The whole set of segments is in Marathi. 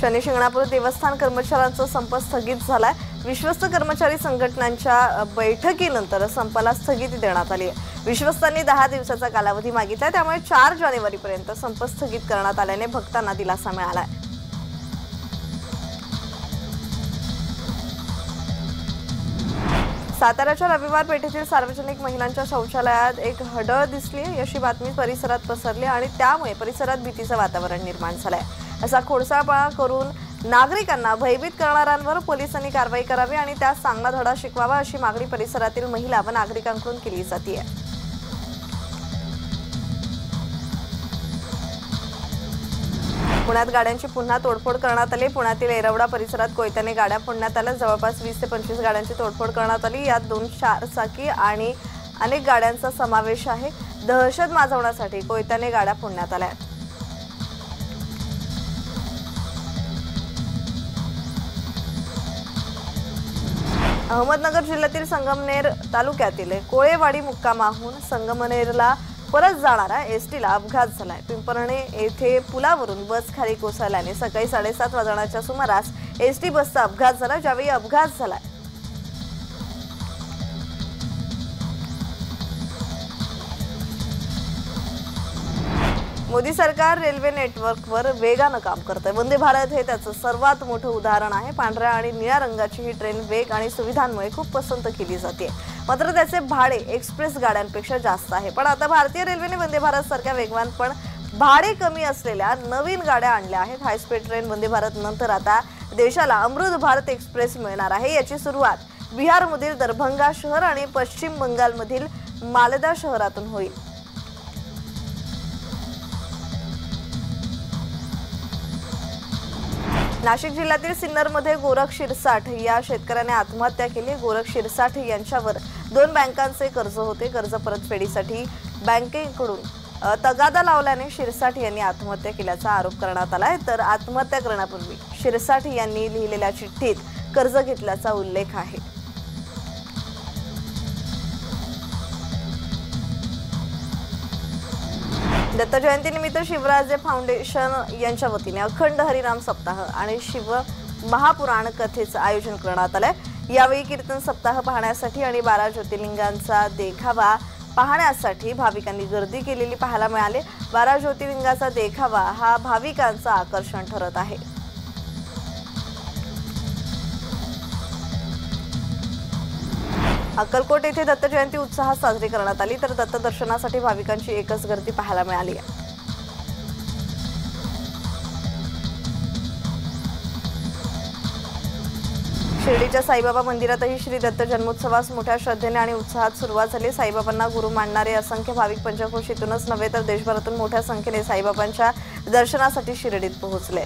शनी शिंगणापूर देवस्थान कर्मचाऱ्यांचा संप स्थगित झालाय। विश्वस्त कर्मचारी संघटनांच्या बैठकीनंतर संपाला स्थगिती देण्यात आली आहे। विश्वस्तांनी 10 दिवसाचा कालावधी मागितला, त्यामुळे 4 जानेवारीपर्यंत संप स्थगित करण्यात आल्याने भक्तांना दिलासा मिळाला आहे। साताऱ्याच्या रविवार पेठेतील सार्वजनिक महिलांच्या शौचालयात एक हडळ दिसली अशी बातमी परिसरात पसरली आणि त्यामुळे परिसरात भीतीचं वातावरण निर्माण झालंय। असा खोडसाळपणा करून नागरिकांना भयभीत करणाऱ्यांवर पोलिसांनी कारवाई करावी आणि त्यास चांगला धडा शिकवावा अशी मागणी परिसरातील महिला व नागरिकांकडून केली जाते। पुण्यात गाड्यांची पुन्हा तोडफोड करण्यात आली। पुण्यातील एरवडा परिसरात कोयत्याने गाड्या फोडण्यात आल्या। जवळपास 20 ते 25 गाड्यांची तोडफोड करण्यात आली। यात 2 चारचाकी आणि अनेक गाड्यांचा समावेश आहे। दहशत माजवण्यासाठी कोयत्याने गाड्या फोडण्यात आल्या। अहमदनगर जिल्ह्यातील संगमनेर तालुक्यातील कोळेवाडी मुक्कामाहून संगमनेरला परत जाणारा एसटीला अपघात झालाय। पिंपरणे येथे पुलावरून बस खाली कोसळल्याने सकाळी 7:30 वाजण्याच्या सुमारास एसटी बसचा अपघात झाला। ज्यावेळी अपघात झाला मोदी सरकार रेल्वे नेटवर्कवर वेगानं काम करते। वंदे भारत हे त्याचं सर्वात मोठं उदाहरण आहे। पांढऱ्या आणि निळ्या रंगाची ही ट्रेन वेग आणि सुविधांमुळे खूप पसंत केली जाते। मात्र त्याचे भाडे एक्सप्रेस गाड्यांपेक्षा जास्त आहे। पण आता भारतीय रेल्वेने वंदे भारत सारख्या वेगवान पण भाडे कमी असलेल्या नवीन गाड्या आणल्या आहेत। High speed train Vande Bharat नंतर आता देशाला अमृत भारत एक्सप्रेस मिळणार आहे। याची सुरुवात बिहारमधील दरभंगा शहर आणि पश्चिम बंगालमधील मालदा शहरातून होईल। नाशिक जिल्ह्यातील सिन्नरमध्ये गोरख शिरसाठ या शेतकऱ्याने आत्महत्या केली। गोरख शिरसाठ यांच्यावर 2 बँकांचे कर्ज होते। कर्ज परतफेडीसाठी बँकेकडून तगादा लावल्याने शिरसाठ यांनी आत्महत्या केल्याचा आरोप करण्यात आलाय। तर आत्महत्या करण्यापूर्वी शिरसाठ यांनी लिहिलेल्या चिठ्ठीत कर्ज घेतल्याचा उल्लेख आहे। दत्त जयंतीनिमित्त शिवराजे फाउंडेशन यांच्या वतीने अखंड हरिनाम सप्ताह आणि शिव महापुराण कथेचं आयोजन करण्यात आलंय। यावेळी कीर्तन सप्ताह पाहण्यासाठी आणि 12 ज्योतिर्लिंगांचा देखावा पाहण्यासाठी भाविकांनी गर्दी केलेली पाहायला मिळाली। 12 ज्योतिर्लिंगाचा देखावा हा भाविकांचं आकर्षण ठरत आहे। अक्कलकोट येथे दत्त जयंती उत्साहात साजरी करण्यात आली। तर दत्त दर्शनासाठी भाविकांची एकच गर्दी पाहायला मिळाली आहे। शिर्डीच्या साईबाबा मंदिरातही श्री दत्त जन्मोत्सवास मोठ्या श्रद्धेने आणि उत्साहात सुरुवात झाली। साईबाबांना गुरु मानणारे असंख्य भाविक पंचक्रोशीतूनच नव्हे तर देशभरातून मोठ्या संख्येने साईबाबांच्या दर्शनासाठी शिर्डीत पोहोचले।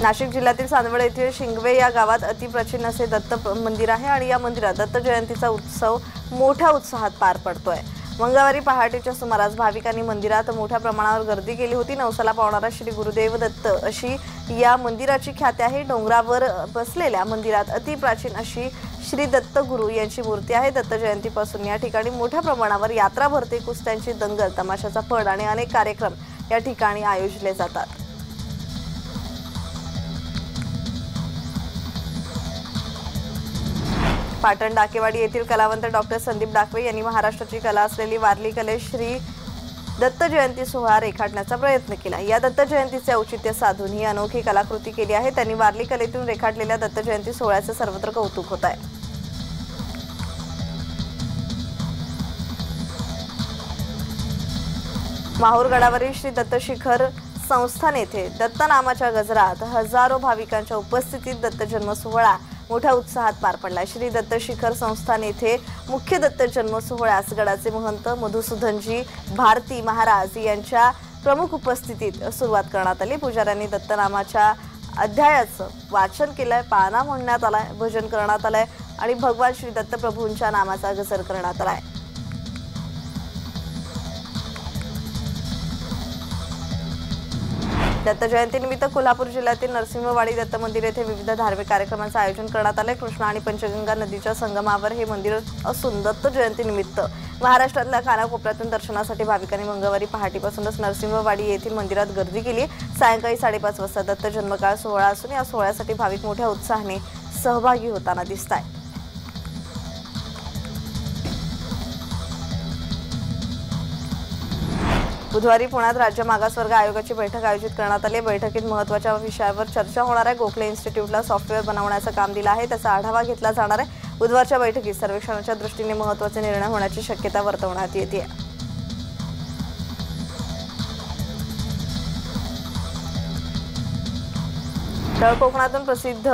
नाशिक जिल्ह्यातील चांदवड येथील शिंगवे या गावात अतिप्राचीन असे दत्त मंदिर आहे आणि या मंदिरात दत्त जयंतीचा उत्सव मोठ्या उत्साहात पार पडतोय। मंगळवारी पहाटेच्या सुमारास भाविकांनी मंदिरात मोठ्या प्रमाणावर गर्दी केली होती। नवसाला पावणारा श्री गुरुदेव दत्त अशी या मंदिराची ख्याती आहे। डोंगरावर बसलेल्या मंदिरात अतिप्राचीन अशी श्री दत्त गुरु यांची मूर्ती आहे। दत्त जयंतीपासून या ठिकाणी मोठ्या प्रमाणावर यात्रा भरते। कुस्त्यांची दंगल, तमाशाचा फड आणि अनेक कार्यक्रम या ठिकाणी आयोजले जातात। पाटण डाकेवाडी येथील कलावंत डॉक्टर संदीप डाकवे यांनी महाराष्ट्राची कला असलेली वारली कले श्री दत्त जयंती सोहळा रेखाटण्याचा प्रयत्न केला। या दत्त जयंतीचे औचित्य साधून ही अनोखी कलाकृती केली आहे। त्यांनी वारली कलेतून रेखाटलेल्या दत्त जयंती सोहळ्याचे सर्वत्र कौतुक होत आहे। माहूरगडावरील श्री दत्त शिखर संस्थान येथे दत्त नामाच्या गजरात हजारो भाविकांच्या उपस्थितीत दत्त जन्म सोहळा मोठ्या उत्साहात पार पडला। श्री दत्त शिखर संस्थान येथे मुख्य दत्त जन्म सोहळ्यास गडाचे महंत मधुसूदनजी भारती महाराज यांच्या प्रमुख उपस्थितीत सुरुवात करण्यात आली। पुजाऱ्यांनी दत्त नामाच्या अध्यायाचं वाचन केलंय, पाळणा म्हणण्यात आलाय, भजन करण्यात आलंय आणि भगवान श्री दत्त प्रभूंच्या नामाचा गजर करण्यात आलाय। दत्त जयंतीनिमित्त कोल्हापूर जिल्ह्यातील नरसिंहवाडी दत्त मंदिर येथे विविध धार्मिक कार्यक्रमांचे आयोजन करण्यात आले। कृष्णा आणि पंचगंगा नदीच्या संगमावर हे मंदिर असून दत्त जयंतीनिमित्त महाराष्ट्रातल्या कानाकोपऱ्यातून दर्शनासाठी भाविकांनी मंगळवारी पहाटेपासूनच नरसिंहवाडी येथील मंदिरात गर्दी केली। सायंकाळी 5:30 वाजता दत्त जन्मकाळ सोहळा असून या सोहळ्यासाठी भाविक मोठ्या उत्साहाने सहभागी होताना दिसतात। बुधवारी पुण्यात राज्य मागासवर्ग आयोगाची बैठक आयोजित करण्यात आली। बैठकीत महत्त्वाच्या विषयावर चर्चा होणार आहे। गोखले इन्स्टिट्यूटला सॉफ्टवेअर बनवण्याचं काम दिलं आहे, त्याचा आढावा घेतला जाणार आहे। बुधवारच्या बैठकीत सर्वेक्षणाच्या दृष्टीने महत्त्वाचे निर्णय होण्याची शक्यता वर्तवण्यात येते। तळ कोकणातून प्रसिद्ध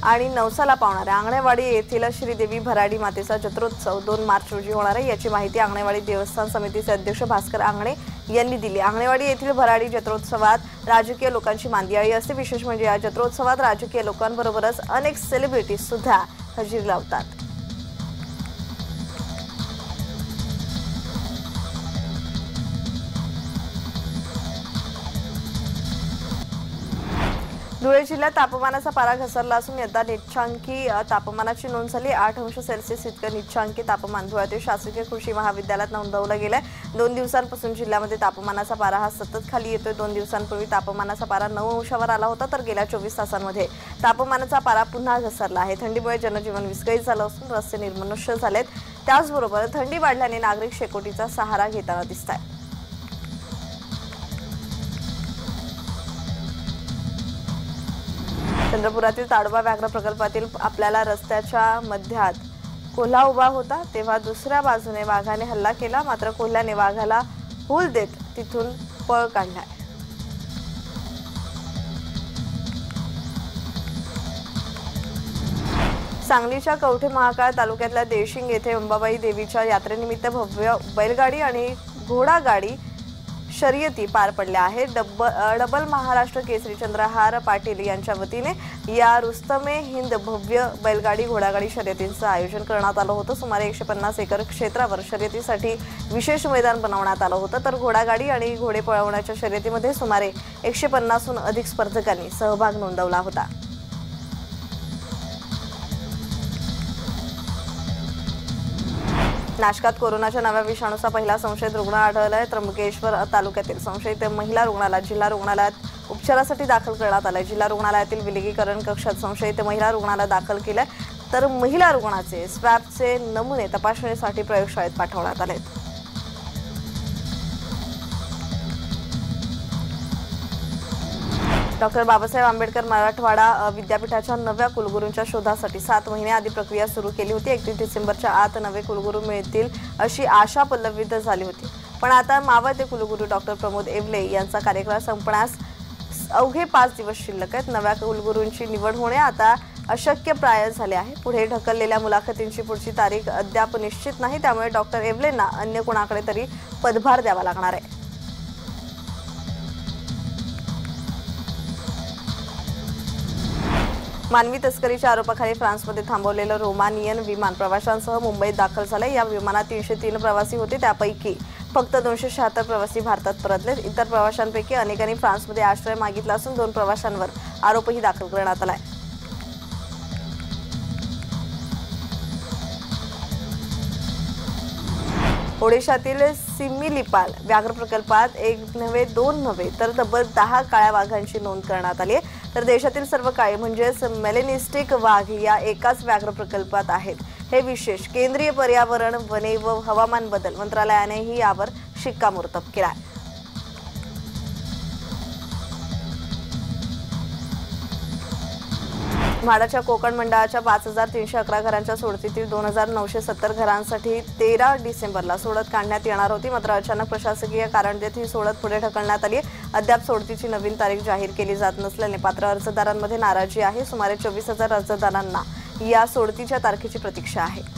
आणि नवसाला पावणाऱ्या आंगणेवाडी येथील श्रीदेवी भराडी मातेचा जत्रोत्सव 2 मार्च रोजी होणार आहे। याची माहिती आंगणेवाडी देवस्थान समितीचे अध्यक्ष भास्कर आंगणे यांनी दिली। आंगणेवाडी येथील भराडी जत्रोत्सवात राजकीय लोकांची मांदियाळी असते। विशेष म्हणजे या जत्रोत्सवात राजकीय लोकांबरोबरच अनेक सेलिब्रिटीज सुद्धा हजेरी लावतात। धुळे जिल्ह्यात तापमानाचा पारा घसरला असून यंदा निचांकी तापमानाची नोंद झाली। 8 अंश सेल्सिअस इतकं निचांकी तापमान धुळ्यातील शासकीय कृषी महाविद्यालयात नोंदवलं गेलंय। 2 दिवसांपासून जिल्ह्यामध्ये तापमानाचा पारा हा सतत खाली येतोय। 2 दिवसांपूर्वी तापमानाचा पारा 9 अंशावर आला होता, तर गेल्या 24 तासांमध्ये तापमानाचा पारा पुन्हा घसरला आहे। थंडीमुळे जनजीवन विस्कळीत झालं असून रस्ते निर्मनुष्य झालेत। त्याचबरोबर थंडी वाढल्याने नागरिक शेकोटीचा सहारा घेताना दिसतात। चंद्रपुरातील ताडोबा व्याघ्र प्रकल्पातील आपल्याला रस्त्याच्या मध्यात कोल्हा उभा होता, तेव्हा दुसऱ्या बाजूने वाघाने हल्ला केला, मात्र कोल्ह्याने वाघाला हूल देत तिथून पळ काढला। सांगलीच्या कवठे महाकाळ तालुक्यातल्या देशिंग येथे अंबाबाई देवीच्या यात्रेनिमित्त भव्य बैलगाडी आणि घोडागाडी शर्यती पार पडल्या आहेत। डबल महाराष्ट्र केसरी चंद्रहार पाटील यांच्या वतीने या रुस्तमे हिंद भव्य बैलगाडी घोडागाडी शर्यतींचं आयोजन करण्यात आलं होतं। सुमारे 150 एकर क्षेत्रावर शर्यतीसाठी विशेष मैदान बनवण्यात आलं होतं, तर घोडागाडी आणि घोडे पळवण्याच्या शर्यतीमध्ये सुमारे 150हून अधिक स्पर्धकांनी सहभाग नोंदवला होता। नाशकात कोरोनाच्या नव्या विषाणूचा पहिला संशयित रुग्ण आढळलाय। त्र्यंबकेश्वर तालुक्यातील संशयित महिला रुग्णाला जिल्हा रुग्णालयात उपचारासाठी दाखल करण्यात आलाय। जिल्हा रुग्णालयातील विलगीकरण कक्षात संशयित महिला रुग्णाला दाखल केलंय, तर महिला रुग्णाचे स्वॅबचे नमुने तपासणीसाठी प्रयोगशाळेत पाठवण्यात आलेत। डॉक्टर बाबासाहेब आंबेडकर मराठवाडा विद्यापीठाच्या नव्या कुलगुरूंच्या शोधासाठी 7 महिन्याआधी प्रक्रिया सुरू केली होती। 31 डिसेंबरच्या आत नवे कुलगुरू मिळतील अशी आशा पल्लवित झाली होती, पण आता मावळते कुलगुरू डॉक्टर प्रमोद येवले यांचा कार्यकाळ संपण्यास अवघे 5 दिवस शिल्लक आहेत। नव्या कुलगुरूंची निवड होणे आता अशक्यप्राय झाले आहे। पुढे ढकललेल्या मुलाखतींची पुढची तारीख अद्याप निश्चित नाही, त्यामुळे डॉक्टर येवलेंना अन्य कोणाकडे तरी पदभार द्यावा लागणार आहे। मानवी तस्करीच्या आरोपाखाली फ्रान्समध्ये थांबवलेलं रोमानियन विमान प्रवाशांसह मुंबईत दाखल झालंय। या विमानात 303 प्रवासी होते, त्यापैकी फक्त 276 प्रवासी भारतात परतलेत। इतर प्रवाशांपैकी अनेकांनी फ्रान्समध्ये आश्रय मागितला असून 2 प्रवाशांवर आरोपही दाखल करण्यात आलाय। ओडिशातील सिमिलिपाल व्याघ्र प्रकल्पात 1 नव्हे 2 नव्हे तर तब्बल 10 काळ्या वाघांची नोंद करण्यात आली आहे। तर देशातील सर्व काळे म्हणजेच मेलेनिस्टिक वाघ या एकाच व्याघ्र प्रकल्पात आहेत। हे विशेष केंद्रीय पर्यावरण, वने व हवामान बदल मंत्रालयानेही यावर शिक्कामोर्तब केला आहे। म्हाडाच्या कोकण मंडळाच्या 5311 घरांच्या सोडतीतील 2970 घरांसाठी 13 डिसेंबरला सोडत काढण्यात येणार होती, मात्र अचानक प्रशासकीय कारण देत ही सोडत पुढे ढकलण्यात आली। अद्याप सोडतीची नवीन तारीख जाहीर केली जात नसल्याने पात्र अर्जदारांमध्ये नाराजी आहे। सुमारे 24,000 अर्जदारांना या सोडतीच्या तारखेची प्रतीक्षा आहे।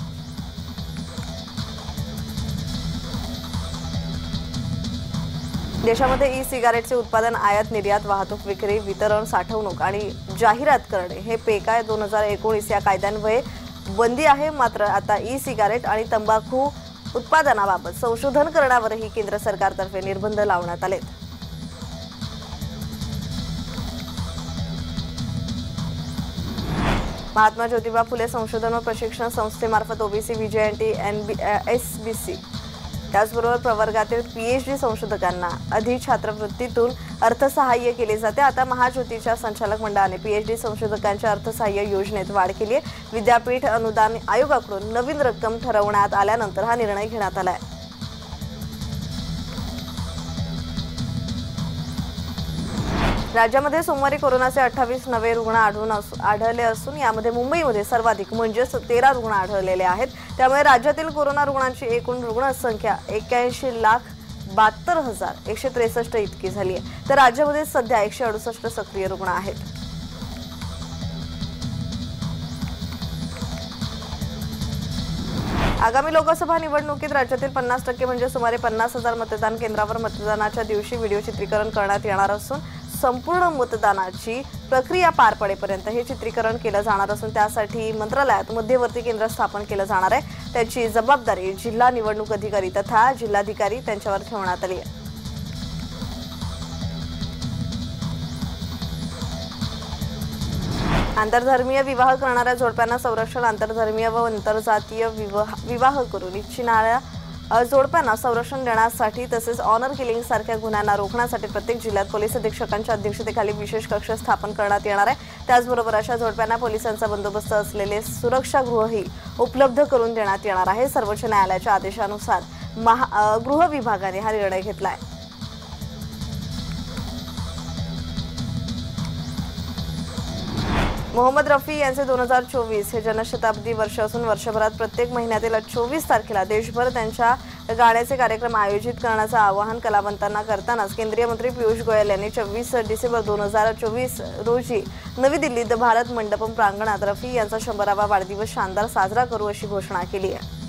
देशामध्ये ई सिगारेटचे उत्पादन, आयात, निर्यात, वाहतूक, विक्री, वितरण, साठवणूक आणि जाहिरात करणे हे पेकाय 2019 या कायद्यान्वये बंदी आहे। मात्र आता ई सिगारेट आणि तंबाखू उत्पादनाबाबत संशोधन करण्यावरही केंद्र सरकारतर्फे निर्बंध लावण्यात आलेत। महात्मा ज्योतिबा फुले संशोधन व प्रशिक्षण संस्थेमार्फत ओबीसी व्हीजेएनटी एसबीसी त्याचबरोबर प्रवर्गातील पीएचडी संशोधकांना अधिछात्रवृत्तीतून अर्थसहाय्य केले जाते। आता महाज्योतीच्या संचालक मंडळाने पीएचडी संशोधकांच्या अर्थसहाय्य योजनेत वाढ केली आहे। विद्यापीठ अनुदान आयोगाकडून नवीन रक्कम ठरवण्यात आल्यानंतर हा निर्णय घेण्यात आला आहे। राज्यामध्ये सोमवारी कोरोनाचे 28 नवे रुग्ण आढळले असून यामध्ये मुंबईमध्ये सर्वाधिक म्हणजेच 13 रुग्ण आढळलेले आहेत। त्यामुळे राज्यातील कोरोना रुग्णांची एकूण रुग्णसंख्या 81,72,163 इतकी झाली आहे। तर राज्यामध्ये सध्या 168 सक्रिय रुग्ण आहेत। आगामी लोकसभा निवडणुकीत राज्यातील 50% म्हणजे सुमारे 50,000 मतदान केंद्रावर मतदानाच्या दिवशी व्हिडिओ चित्रीकरण करण्यात येणार असून संपूर्ण मतदानाची प्रक्रिया पार पडेपर्यंत हे चित्रीकरण केलं जाणार असून त्यासाठी मंत्रालयात मध्यवर्ती केंद्र स्थापन केलं जाणार आहे। त्याची जबाबदारी जिल्हा निवडणूक अधिकारी तथा जिल्हाधिकारी त्यांच्यावर ठेवण्यात आली आहे। आंतरधर्मीय विवाह करणाऱ्या जोडप्यांना संरक्षण, आंतरधर्मीय व आंतरजातीय विवाह करून इच्छिणाऱ्या जोडप्यांना संरक्षण देण्यासाठी तसेच ऑनर किलिंग सारख्या गुन्ह्यांना रोखण्यासाठी प्रत्येक जिल्ह्यात पोलीस अधीक्षकांच्या अध्यक्षतेखाली विशेष कक्ष स्थापन करण्यात येणार आहे। त्याचबरोबर अशा जोडप्यांना पोलिसांचा बंदोबस्त असलेले सुरक्षागृहही उपलब्ध करून देण्यात येणार आहे। सर्वोच्च न्यायालयाच्या आदेशानुसार गृह विभागाने हा निर्णय घेतला आहे। मोहम्मद रफी यांचे 2024 हे जनशताब्दी वर्ष असून वर्षभरात प्रत्येक महिन्यातील 24 तारखेला देशभर त्यांच्या गाण्याचे कार्यक्रम आयोजित करण्याचं आवाहन कलावंतांना करतानाच केंद्रीय मंत्री पियुष गोयल यांनी 24 डिसेंबर 2024 रोजी नवी दिल्लीत भारत मंडपम प्रांगणात रफी यांचा 100वा वाढदिवस शानदार साजरा करू अशी घोषणा केली आहे।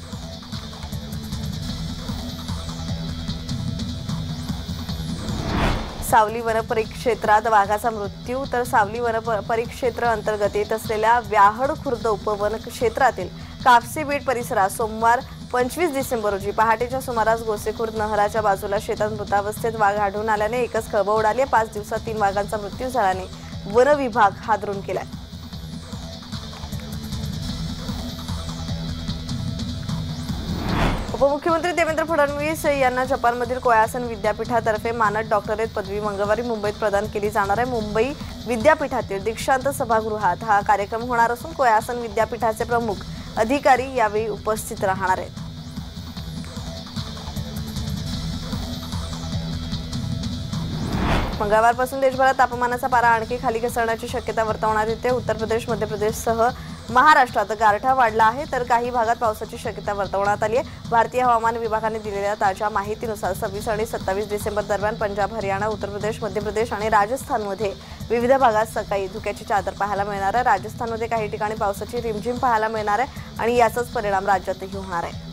सावली वन परिक्षेत्रात वाघाचा मृत्यू। तर सावली वन परिक्षेत्र अंतर्गत येत असलेल्या व्याहड खुर्द उपवन क्षेत्रातील कापसी बेट परिसरात सोमवार 25 डिसेंबर रोजी पहाटेच्या सुमारास गोसेखुर्द नहराच्या बाजूला शेतात मृतावस्थेत वाघ आढळून आल्याने एकच खळबळ उडाली। 5 दिवसात 3 वाघांचा मृत्यू झाल्याने वन विभाग हादरून गेलाय। उपमुख्यमंत्री देवेंद्र फडणवीस यांना जपानमधील कोयासन विद्यापीठातर्फे मानद डॉक्टरेट पदवी मंगळवारी मुंबईत प्रदान केली जाणार आहे। मुंबई विद्यापीठातील दीक्षांत सभागृहात हा कार्यक्रम होणार असून कोयासन विद्यापीठाचे प्रमुख अधिकारी यावेळी उपस्थित राहणार आहेत। मंगळवारपासून देशभरात तापमानाचा पारा आणखी खाली घसरण्याची शक्यता वर्तवण्यात येते। उत्तर प्रदेश, मध्य प्रदेशसह महाराष्ट्रात गारठा वाढला आहे तर काही भागात पावसाची शक्यता वर्तवण्यात आली आहे। भारतीय हवामान विभागाने दिलेल्या ताज्या माहितीनुसार 26 आणि 27 डिसेंबर दरम्यान पंजाब, हरियाणा, उत्तर प्रदेश, मध्य प्रदेश आणि राजस्थानमध्ये विविध भागात सकाळी धुक्याची चादर पाहायला मिळणार आहे। राजस्थानमध्ये काही ठिकाणी पावसाची रिमझिम पाहायला मिळणार आहे आणि याचाच परिणाम राज्यातही होणार आहे।